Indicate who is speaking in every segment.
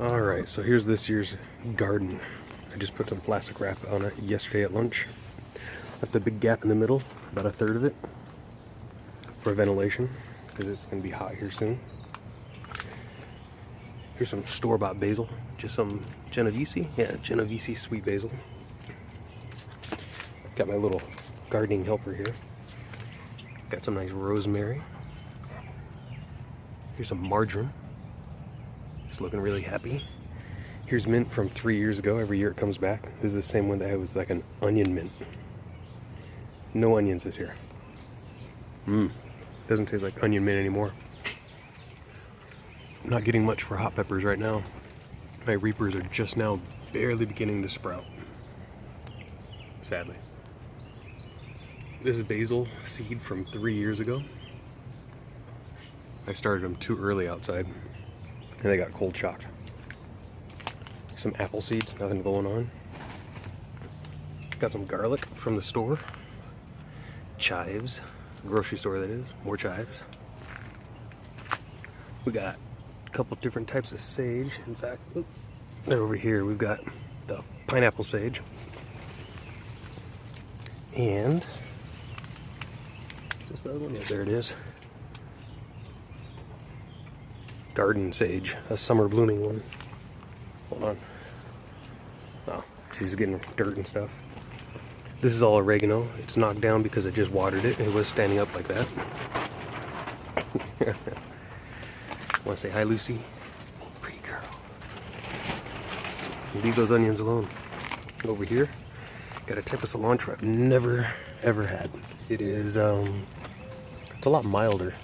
Speaker 1: Alright, so here's this year's garden. I just put some plastic wrap on it yesterday at lunch. Left a big gap in the middle, about a third of it, for ventilation, because it's going to be hot here soon. Here's some store-bought basil, just some Genovese. Yeah, Genovese sweet basil. Got my little gardening helper here. Got some nice rosemary. Here's some marjoram. It's looking really happy. Here's mint from 3 years ago. Every year it comes back. This is the same one that I was like an onion mint. No onions this year. Doesn't taste like onion mint anymore. I'm not getting much for hot peppers right now. My reapers are just now barely beginning to sprout. Sadly. This is basil seed from 3 years ago. I started them too early outside and they got cold shocked. Some apple seeds, nothing going on. Got some garlic from the store. Chives, grocery store that is, more chives. We got a couple different types of sage. In fact, they're over here. We've got the pineapple sage. And, is this the other one? Yeah, there it is. Garden sage, a summer blooming one. Hold on. Oh, she's getting dirt and stuff. This is all oregano. It's knocked down because I just watered it. It was standing up like that. Want to say hi, Lucy? Pretty girl. Leave those onions alone. Over here, got a type of cilantro I've never ever had. It is it's a lot milder.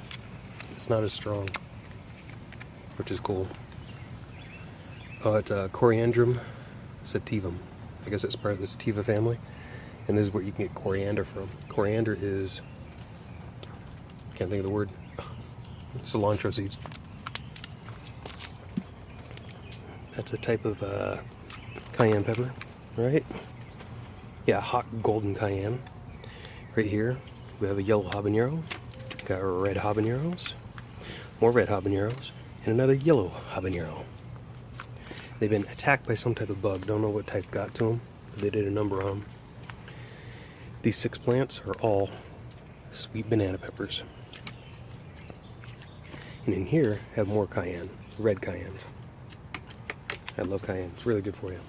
Speaker 1: It's not as strong, which is cool. Oh, it's Coriandrum sativum. I guess it's part of the sativa family, and this is where you can get coriander from. Coriander is, can't think of the word, cilantro seeds. That's a type of cayenne pepper, right? Yeah, hot golden cayenne. Right here, we have a yellow habanero, got red habaneros, more red habaneros, and another yellow habanero. They've been attacked by some type of bug. Don't know what type got to them, but they did a number on them. These 6 plants are all sweet banana peppers. And in here, have more cayenne, red cayennes. I love cayenne. It's really good for you.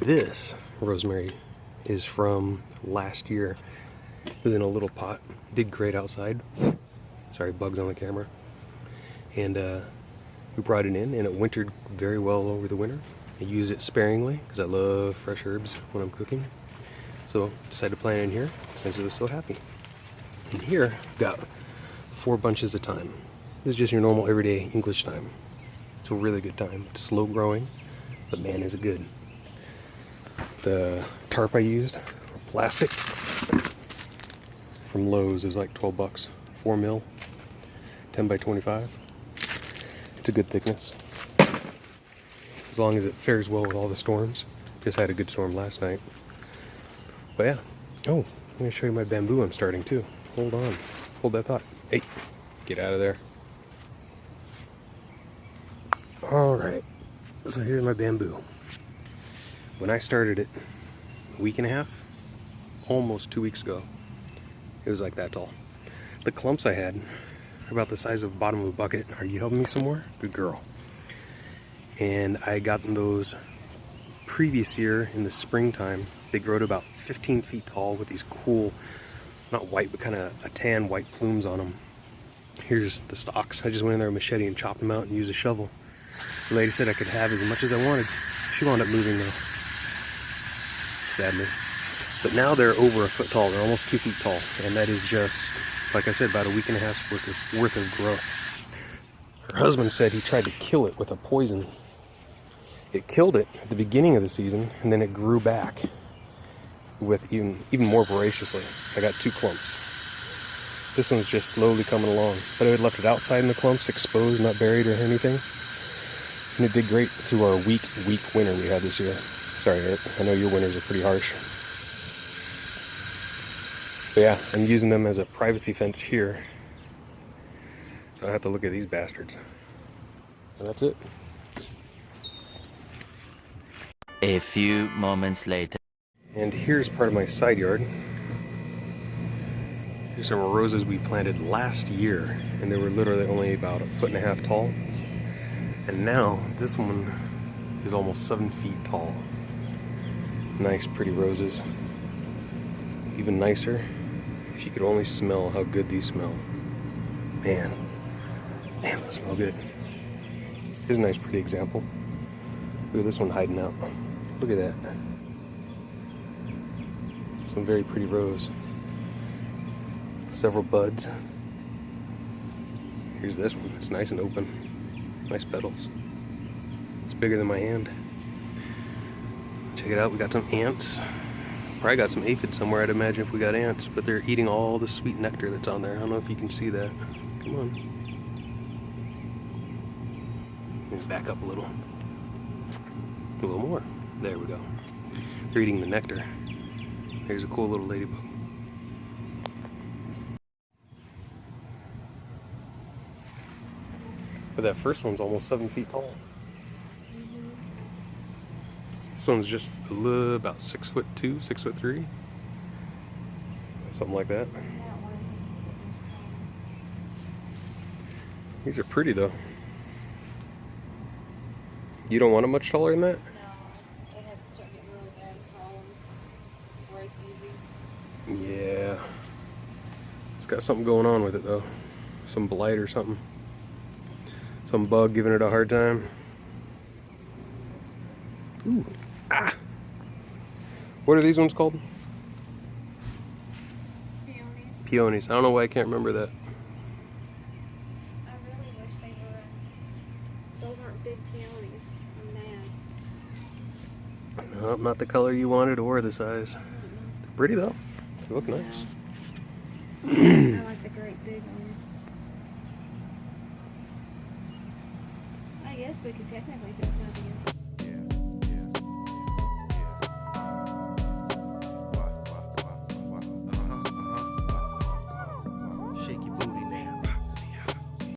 Speaker 1: This rosemary is from last year. It was in a little pot. Did great outside. Sorry, bugs on the camera. And we brought it in, and it wintered very well over the winter. I use it sparingly because I love fresh herbs when I'm cooking. So decided to plant it in here since it was so happy. And here, got 4 bunches of thyme. This is just your normal everyday English thyme. It's a really good thyme. It's slow growing, but man, is it good. The tarp I used, plastic, from Lowe's. It was like 12 bucks, 4 mil, 10 by 25. It's a good thickness, as long as it fares well with all the storms. Just had a good storm last night. But yeah. Oh, I'm gonna show you my bamboo I'm starting too. Hold on, hold that thought. Hey, get out of there. All right, so here's my bamboo. When I started it a week and a half, almost 2 weeks ago, it was like that tall. The clumps I had are about the size of the bottom of a bucket. Are you helping me some more? Good girl. And I got those previous year in the springtime. They grew to about 15 feet tall with these cool, not white, but kind of a tan white plumes on them. Here's the stalks. I just went in there with a machete and chopped them out and used a shovel. The lady said I could have as much as I wanted. She wound up moving though, sadly. But now they're over a foot tall. They're almost 2 feet tall. And that is just, like I said, about a week and a half's worth of growth. Her husband said he tried to kill it with a poison. It killed it at the beginning of the season, and then it grew back with even more voraciously. I got 2 clumps. This one's just slowly coming along. But I had left it outside in the clumps, exposed, not buried or anything. And it did great through our weak winter we had this year. Sorry, Eric. I know your winters are pretty harsh. But yeah, I'm using them as a privacy fence here. So I have to look at these bastards. And that's it.
Speaker 2: A few moments later.
Speaker 1: And here's part of my side yard. Here's some roses we planted last year, and they were literally only about 1.5 feet tall. And now this one is almost 7 feet tall. Nice, pretty roses. Even nicer if you could only smell how good these smell. Man, damn, they smell good. Here's a nice, pretty example. Look at this one hiding out. Look at that. Some very pretty rose. Several buds. Here's this one. It's nice and open. Nice petals. It's bigger than my hand. Check it out. We got some ants. Probably got some aphids somewhere, I'd imagine, if we got ants. But they're eating all the sweet nectar that's on there. I don't know if you can see that. Come on. Let me back up a little. A little more. There we go. They're eating the nectar. Here's a cool little ladybug. But that first one's almost 7 feet tall. This one's just about 6'2", 6'3", something like that. These are pretty though. You don't want it much taller than that?
Speaker 3: No, they have to start getting really bad problems. Break easy.
Speaker 1: Yeah. It's got something going on with it though. Some blight or something. Some bug giving it a hard time. Ooh. Ah! What are these ones called?
Speaker 3: Peonies.
Speaker 1: Peonies. I don't know why I can't remember that.
Speaker 3: I really wish they were. Those aren't big peonies. I'm mad.
Speaker 1: Nope, not the color you wanted or the size. They're pretty though. They look nice.
Speaker 3: I like the great big ones. I guess we could technically put some against.